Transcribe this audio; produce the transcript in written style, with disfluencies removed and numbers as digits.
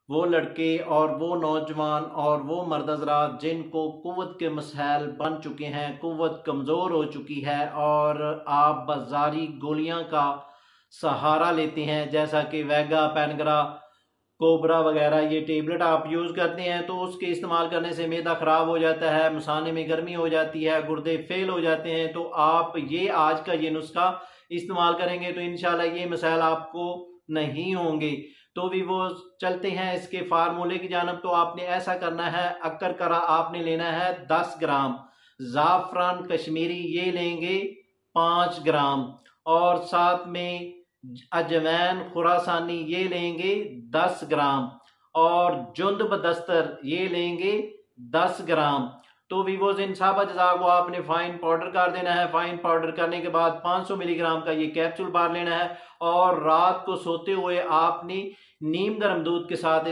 वो लड़के और वो नौजवान और वो मर्द हज़रात जिनको कुव्वत के मसाइल बन चुके हैं, कुव्वत कमज़ोर हो चुकी है और आप बाजारी गोलियां का सहारा लेते हैं, जैसा कि वेगा, पेनग्रा, कोबरा वगैरह, ये टेबलेट आप यूज़ करते हैं तो उसके इस्तेमाल करने से मैदा ख़राब हो जाता है, मसाने में गर्मी हो जाती है, गुर्दे फेल हो जाते हैं। तो आप ये आज का ये नुस्खा इस्तेमाल करेंगे तो इंशाल्लाह ये मसाइल आपको नहीं होंगे। तो भी वो चलते हैं इसके फार्मूले की जानब। तो आपने ऐसा करना है, अक्कर करा आपने लेना है 10 ग्राम, ज़ाफ़रान कश्मीरी ये लेंगे 5 ग्राम, और साथ में अजवैन खुरासानी ये लेंगे 10 ग्राम, और जुंद बदस्तर ये लेंगे 10 ग्राम। तो विवोजिन साबा जजा को आपने फाइन पाउडर कर देना है। फाइन पाउडर करने के बाद 500 मिलीग्राम का ये कैप्सूल बार लेना है और रात को सोते हुए आपने नीम गर्म दूध के साथ